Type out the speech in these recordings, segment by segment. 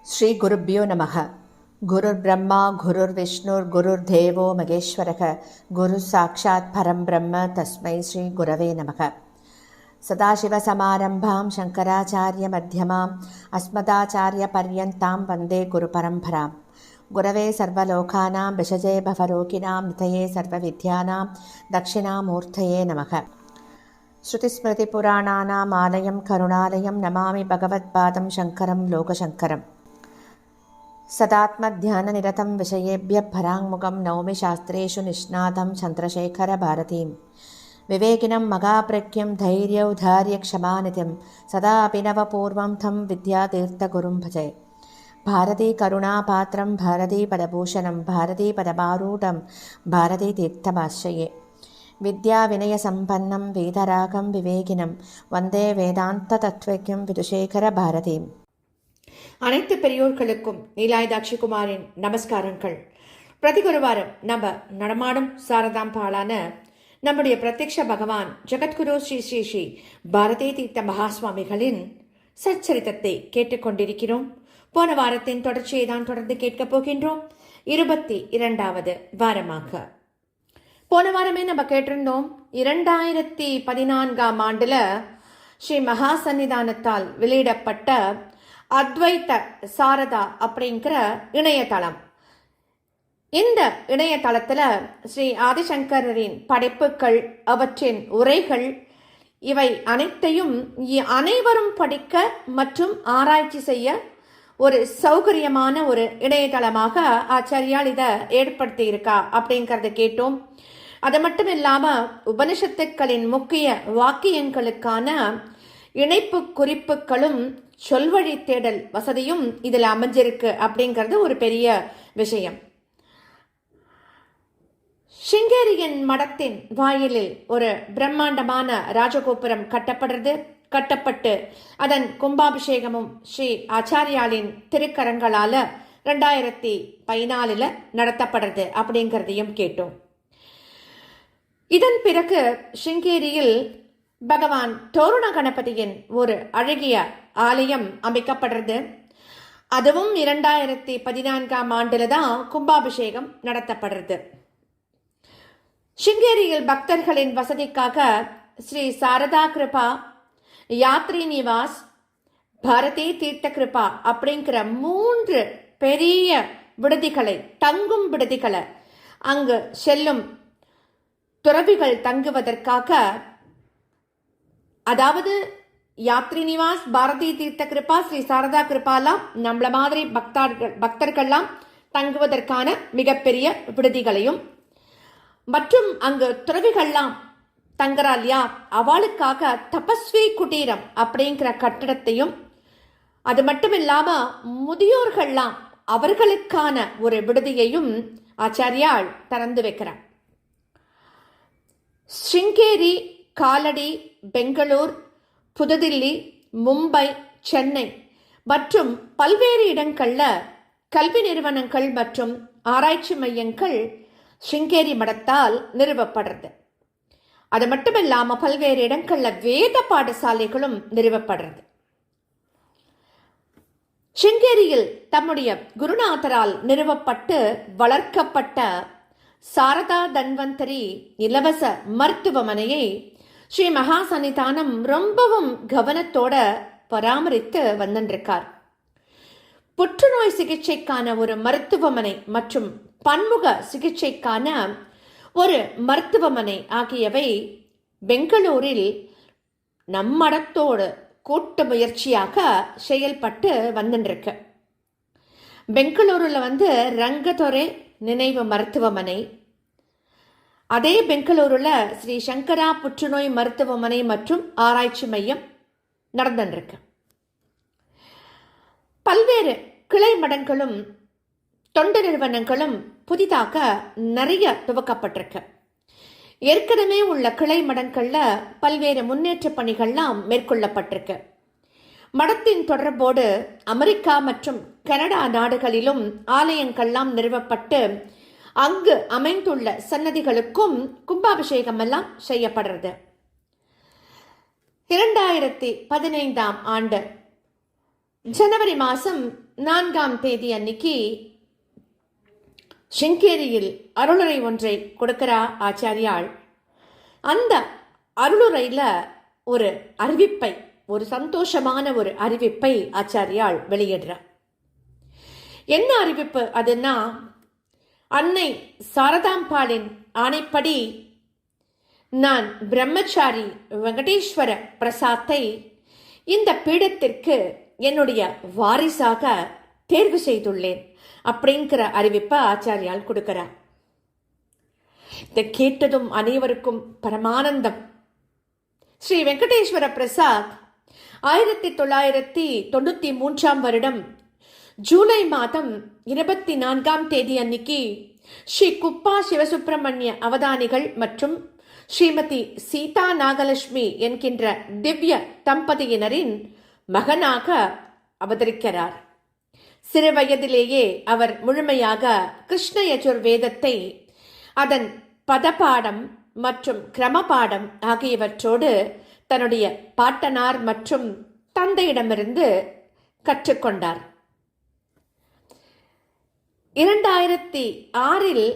ஸ்ரீ குருப்யோ நமக. குருர் பிரம்மா குருர் விஷ்ணுர் குருர் தேவோ மகேஸ்வரக குரு சாட்சாத் பரம் பிரம்ம தஸ்மை ஸ்ரீ குரவே நமக. சதாசிவசமாரம்பாம் சங்கராச்சாரிய மத்தியமாம் அஸ்மதாச்சாரிய பர்யந்தாம் வந்தே குரு பரம்பராம். குரவே சர்வலோகானாம் விஷஜே பவரோகிணாம் நிதயே சர்வவித்யானாம் தட்சிணாமூர்த்தயே நமக. ஸ்ருதிஸ்மிருதிபுராணானாம் ஆலயம் கருணாலயம் நமாமி பகவத்பாதம் சங்கரம் லோகசங்கரம். सदात्मध्याननिरतं विषयेभ्यः पराङ्मुखं नौमि शास्त्रेषु निष्णातं चन्द्रशेखरभारतीं. विवेकिनं मगाप्रज्ञं धैर्यौधार्यक्षमानिधिं सदा अभिनवपूर्वं तं विद्यातीर्थगुरुं भजे. भारतीकरुणापात्रं भारतीपदभूषणं भारतीपदमारूढं भारतीतीर्थमाश्रये. विद्याविनयसम्पन्नं वेदरागं विवेकिनं वन्दे वेदान्ततत्त्वज्ञं विदुशेखरभारतीम्. அனைத்து பெரியோர்களுக்கும் நீலாயுதாட்சி குமாரின் நமஸ்காரங்கள். பிரதிகுருவாரம் நம்ம நடமாடும் சாரதாம்பாளான நம்முடைய பிரத்யக்ஷ பகவான் ஜெகத்குரு ஸ்ரீ ஸ்ரீ ஸ்ரீ பாரதி தீர்த்த மகாஸ்வாமிகளின் சச்சரித்தத்தை கேட்டுக்கொண்டிருக்கிறோம். போன வாரத்தின் தொடர்ச்சியை தான் தொடர்ந்து கேட்கப் போகின்றோம். 22வது வாரமாக போன வாரமே நம்ம கேட்டிருந்தோம். 2014ஆம் ஆண்டுல ஸ்ரீ மகா சன்னிதானத்தால் வெளியிடப்பட்ட அத்வைத சாரதா அப்படிங்கிற இணையதளம். இந்த இணையதளத்துல ஸ்ரீ ஆதிசங்கரின் படைப்புகள், அவற்றின் உரைகள், இவை அனைத்தையும் அனைவரும் படிக்க மற்றும் ஆராய்ச்சி செய்ய ஒரு சௌகரியமான ஒரு இணையதளமாக ஆச்சாரியால் இதை ஏற்படுத்தி இருக்கா அப்படிங்கறத கேட்டோம். அது மட்டும் இல்லாம உபனிஷத்துக்களின் முக்கிய வாக்கியங்களுக்கான இணைப்பு குறிப்புகளும் சொல்வழி தேடல் வசதியும் இதில் அமைஞ்சிருக்கு அப்படிங்கிறது ஒரு பெரிய விஷயம். சிங்கேரியின் மடத்தின் வாயிலில் ஒரு பிரம்மாண்டமான ராஜகோபுரம் கட்டப்பட்டு அதன் கும்பாபிஷேகமும் ஸ்ரீ ஆச்சாரியாலின் திருக்கரங்களால 2014 நடத்தப்படுறது அப்படிங்கிறதையும் கேட்டோம். இதன் பிறகு சிங்கேரியில் பகவான் தோருண கணபதியின் ஒரு அழகிய ஆலயம் அமைக்கப்படுறது. அதுவும் 2014ஆம் ஆண்டுல தான் கும்பாபிஷேகம் நடத்தப்படுறது. சிங்கேரியில் பக்தர்களின் வசதிக்காக ஸ்ரீ சாரதா கிருபா, யாத்ரி நிவாஸ், பாரதி தீர்த்த கிருபா அப்படிங்கிற 3 பெரிய விடுதிகளை, தங்கும் விடுதிகளை, அங்கு செல்லும் துறவிகள் தங்குவதற்காக, அதாவது யாத்ரி நிவாஸ், பாரதி தீர்த்த கிருபா, ஸ்ரீ சாரதா கிருபாலாம் நம்மள மாதிரி பக்தர்கள்லாம் தங்குவதற்கான மிகப்பெரிய விடுதிகளையும், மற்றும் அங்கு துறவிகள்லாம் தங்குறா இல்லையா, அவளுக்காக தபஸ்வி குட்டீரம் அப்படிங்கிற கட்டிடத்தையும், அது மட்டும் இல்லாம முதியோர்கள்லாம் அவர்களுக்கான ஒரு விடுதியையும் ஆச்சாரியால் திறந்து வைக்கிறார். சிங்கேரி, காலடி, பெங்களூர், புதுதில்லி, மும்பை, சென்னை மற்றும் பல்வேறு இடங்கள்ல கல்வி நிறுவனங்கள் மற்றும் ஆராய்ச்சி மையங்கள் சிங்கேரி மடத்தால் நிறுவப்படுறது. அது மட்டும் இல்லாம பல்வேறு இடங்கள்ல வேத பாடசாலைகளும் நிறுவப்படுறது. சிங்கேரியில் தம்முடைய குருநாதரால் நிறுவப்பட்டு வளர்க்கப்பட்ட சாரதா தன்வந்தரி இலவச மருத்துவமனையை ஸ்ரீ மகா சன்னிதானம் ரொம்பவும் கவனத்தோட பராமரித்து வந்துருக்கார். புற்றுநோய் சிகிச்சைக்கான ஒரு மருத்துவமனை மற்றும் பன்முக சிகிச்சைக்கான ஒரு மருத்துவமனை ஆகியவை பெங்களூரில் நம்மடத்தோடு கூட்டு முயற்சியாக செயல்பட்டு வந்துருக்கு. பெங்களூருல ரங்கதுரை நினைவு மருத்துவமனை, அதே பெங்களூருல ஸ்ரீ சங்கரா புற்றுநோய் மருத்துவமனை மற்றும் ஆராய்ச்சி மையம் நடந்துருக்கு. பல்வேறு கிளை மடங்களும் தொண்டு நிறுவனங்களும் புதிதாக நிறைய துவக்கப்பட்டிருக்கு. ஏற்கனவே உள்ள கிளை மடங்கள்ல பல்வேறு முன்னேற்ற பணிகள்லாம் மேற்கொள்ளப்பட்டிருக்கு. மடத்தின் தொடர்போடு அமெரிக்கா மற்றும் கனடா நாடுகளிலும் ஆலயங்கள்லாம் நிறுவப்பட்டு அங்கு அமைந்துள்ள சன்னதிகளுக்கும் கும்பாபிஷேகம் எல்லாம் செய்யப்படுறது. 2015ஆம் ஆண்டு ஜனவரி மாதம் 4ஆம் தேதி அன்னைக்கு சிங்கேரியில் அருளுரை ஒன்றை கொடுக்கிறா ஆச்சாரியாள். அந்த அருளுரையில ஒரு அறிவிப்பை, ஒரு சந்தோஷமான ஒரு அறிவிப்பை ஆச்சாரியாள் வெளியிடுறார். என்ன அறிவிப்பு அதுன்னா, அன்னை சாரதாம்பாளின் ஆணைப்படி நான் பிரம்மச்சாரி வெங்கடேஸ்வர பிரசாத்தை இந்த பீடத்திற்கு என்னுடைய வாரிசாக தேர்வு செய்துள்ளேன் அப்படிங்கிற அறிவிப்பை ஆச்சாரியால் கொடுக்கிறார். இதை கேட்டதும் அனைவருக்கும் பரமானந்தம். ஸ்ரீ வெங்கடேஸ்வர பிரசாத் 1993ஆம் வருடம் ஜூலை மாதம் 24ஆம் தேதி அன்னைக்கு ஸ்ரீ குப்பா சிவசுப்பிரமணிய அவதானிகள் மற்றும் ஸ்ரீமதி சீதா நாகலட்சுமி என்கின்ற திவ்ய தம்பதியினரின் மகனாக அவதரிக்கிறார். சிறு வயதிலேயே அவர் முழுமையாக கிருஷ்ண யஜுர்வேதத்தை அதன் பதபாடம் மற்றும் கிரமபாடம் ஆகியவற்றோடு தன்னுடைய பாட்டனார் மற்றும் தந்தையிடமிருந்து கற்றுக்கொண்டார். 2006இல்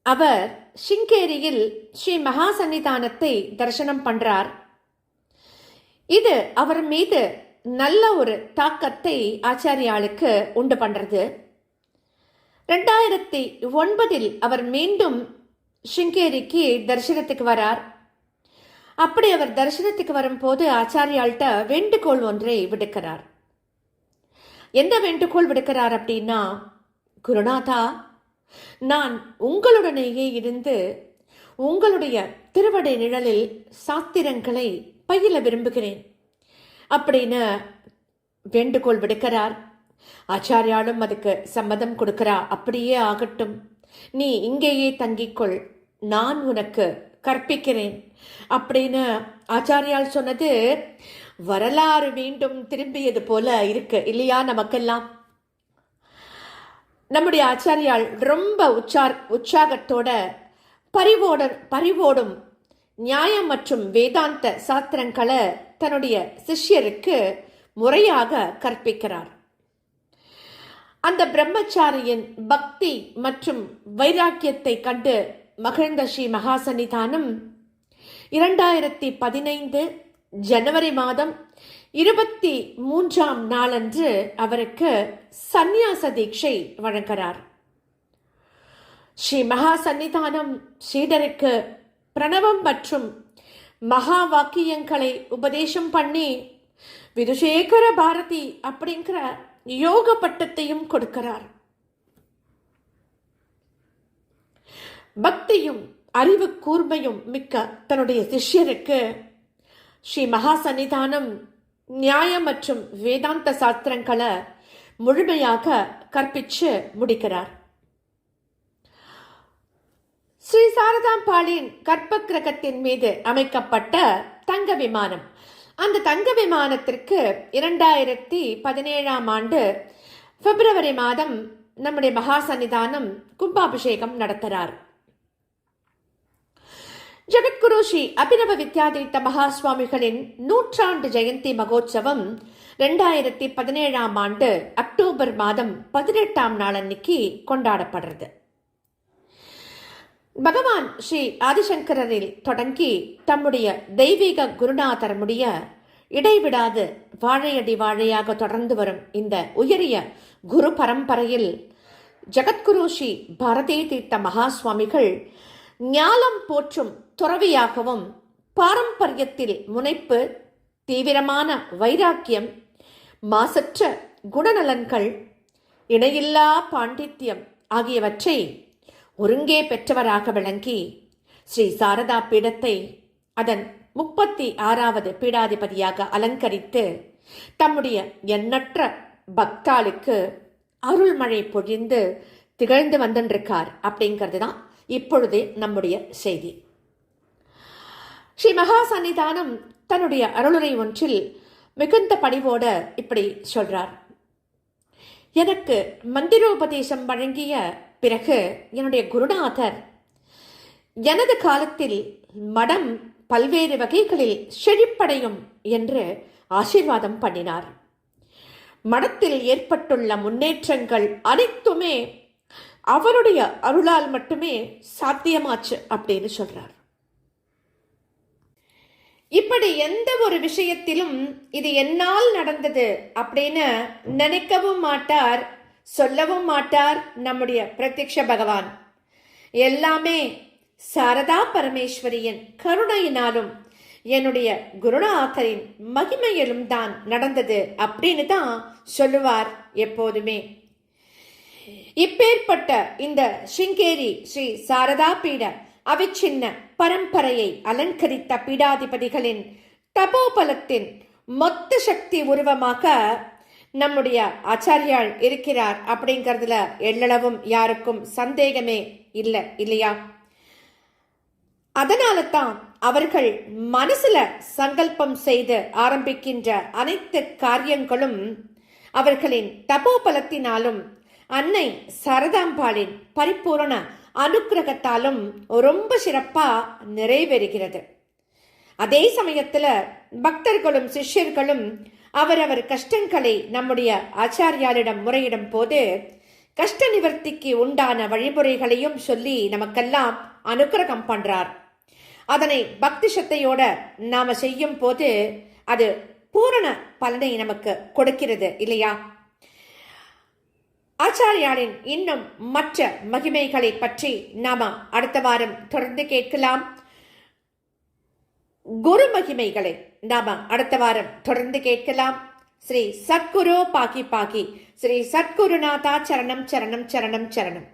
அவர் சிங்கேரியில் ஸ்ரீ மகா சன்னிதானத்தை தரிசனம் பண்றார். இது அவர் மீது நல்ல ஒரு தாக்கத்தை ஆச்சாரியாளுக்கு உண்டு பண்றது. 2009இல் அவர் மீண்டும் சிங்கேரிக்கு தரிசனத்துக்கு வரார். அப்படி அவர் தரிசனத்துக்கு வரும்போது ஆச்சாரியாள்கிட்ட வேண்டுகோள் ஒன்றை விடுக்கிறார். எந்த வேண்டுகோள் விடுக்கிறார் அப்படின்னா, குருநாதா, நான் உங்களுடனேயே இருந்து உங்களுடைய திருவடை நிழலில் சாஸ்திரங்களை பயில விரும்புகிறேன் அப்படின்னு வேண்டுகோள் விடுக்கிறார். ஆச்சாரியாலும் அதுக்கு சம்மதம் கொடுக்கிறா. அப்படியே ஆகட்டும், நீ இங்கேயே தங்கிக்கொள், நான் உனக்கு கற்பிக்கிறேன் அப்படின்னு ஆச்சாரியால் சொன்னது வரலாறு மீண்டும் திரும்பியது போல இருக்கு இல்லையா நமக்கெல்லாம். நம்முடைய ஆச்சாரியால் ரொம்ப உற்சாகத்தோட பரிவோடும் நியாயம் மற்றும் வேதாந்த சாஸ்திரங்களை தன்னுடைய சிஷ்யருக்கு முறையாக கற்பிக்கிறார். அந்த பிரம்மச்சாரியின் பக்தி மற்றும் வைராக்கியத்தை கண்டு மகிழ்ந்த ஸ்ரீ மகா சன்னிதானம் 2015 ஜனவரி மாதம் 23ஆம் நாளன்று அவருக்கு சந்நியாச தீட்சை வழங்குகிறார். ஸ்ரீ மகா சன்னிதானம் சீடருக்கு பிரணவம் மற்றும் மகா வாக்கியங்களை உபதேசம் பண்ணி விதுசேகர பாரதி அப்படிங்கிற யோக பட்டத்தையும் கொடுக்கிறார். பக்தியும் அறிவு கூர்மையும் மிக்க தன்னுடைய சிஷ்யருக்கு ஸ்ரீ மகா சன்னிதானம் நியாயம் மற்றும் வேதாந்த சாஸ்திரங்களை முழுமையாக கற்பிச்சு முடிக்கிறார். ஸ்ரீ சாரதாம்பாளின் கற்ப கிரகத்தின் மீது அமைக்கப்பட்ட தங்க விமானம், அந்த தங்க விமானத்திற்கு 2017ஆம் ஆண்டு பிப்ரவரி மாதம் நம்முடைய மகா சன்னிதானம் கும்பாபிஷேகம் நடத்துகிறார். ஜெகத்குரு ஸ்ரீ அபிநவ வித்யாதீர்த்த மகா சுவாமிகளின் 100ஆண்டு ஜெயந்தி மகோத்சவம் 2017ஆம் ஆண்டு அக்டோபர் மாதம் 18ஆம் நாள் அன்னைக்கு கொண்டாடப்படுறது. பகவான் ஸ்ரீ ஆதிசங்கரில் தொடங்கி தம்முடைய தெய்வீக குருநாதர் முடிய இடைவிடாது வாழையடி வாழையாக தொடர்ந்து வரும் இந்த உயரிய குரு பரம்பரையில் ஜெகத்குரு ஸ்ரீ பாரதி தீர்த்த மகா சுவாமிகள் ஞானம் போற்றும் துறவியாகவும் பாரம்பரியத்தில் முனைப்பு, தீவிரமான வைராக்கியம், மாசற்ற குணநலன்கள், இணையில்லா பாண்டித்யம் ஆகியவற்றை ஒருங்கே பெற்றவராக விளங்கி ஸ்ரீ சாரதா பீடத்தை அதன் 36வது பீடாதிபதியாக அலங்கரித்து தம்முடைய எண்ணற்ற பக்தாளுக்கு அருள்மழை பொழிந்து திகழ்ந்து வந்துருக்கார் அப்படிங்கிறது தான் இப்பொழுது நம்முடைய செய்தி. ஸ்ரீ மகா சன்னிதானம் தன்னுடைய அருளுரை ஒன்றில் மிகுந்த பணிவோட இப்படி சொல்றார். எனக்கு மந்திரோபதேசம் வழங்கிய பிறகு என்னுடைய குருநாதர் எனது காலத்தில் மடம் பல்வேறு வகைகளில் செழிப்படையும் என்று ஆசீர்வாதம் பண்ணினார். மடத்தில் ஏற்பட்டுள்ள முன்னேற்றங்கள் அனைத்துமே அவருடைய அருளால் மட்டுமே சாத்தியமாச்சு அப்படின்னு சொல்றார். இப்படி எந்த ஒரு விஷயத்திலும் இது என்னால் நடந்தது அப்படின்னு நினைக்கவும் மாட்டார், சொல்லவும் மாட்டார் நம்முடைய பிரத்யக்ஷ பகவான். எல்லாமே சாரதா பரமேஸ்வரியின் கருணையினாலும் என்னுடைய குருநாதரின் மகிமையிலும் தான் நடந்தது அப்படின்னு தான் சொல்லுவார் எப்போதுமே. இப்பேற்பட்ட இந்த சிங்கேரி ஸ்ரீ சாரதா பீட அவிச்சின்ன பரம்பரையை அலங்கரித்த பீடாதிபதிகளின் தபோபலத்தின் மொத்த சக்தி உருவமாக நம்முடைய ஆச்சாரியால் இருக்கிறார் அப்படிங்கிறதுல எள்ளளவும் யாருக்கும் சந்தேகமே இல்லை, இல்லையா? அதனால தான் அவர்கள் மனசுல சங்கல்பம் செய்து ஆரம்பிக்கின்ற அனைத்து காரியங்களும் அவர்களின் தபோபலத்தினாலும் அன்னை சரதாம்பாளின் பரிபூரண அனுக்கிரகத்தாலும் ரொம்ப சிறப்பா நிறைவேறுகிறது. அதே சமயத்துல பக்தர்களும் சிஷ்யர்களும் அவரவர் கஷ்டங்களை நம்முடைய ஆச்சாரியாரிடம் முறையிடும் போது கஷ்ட நிவர்த்திக்கு உண்டான வழிமுறைகளையும் சொல்லி நமக்கெல்லாம் அனுக்கிரகம் பண்றார். அதனை பக்தி சத்தையோட நாம செய்யும் போது அது பூரண பலனை நமக்கு கொடுக்கிறது, இல்லையா? ஆச்சாரியாரின் இன்னும் மற்ற மகிமைகளை பற்றி நாம அடுத்த வாரம் தொடர்ந்து கேட்கலாம். குரு மகிமைகளை நாம அடுத்த வாரம் தொடர்ந்து கேட்கலாம். ஸ்ரீ சத்குரு பாகி பாகி, ஸ்ரீ சத்குருநாதா சரணம் சரணம் சரணம் சரணம்.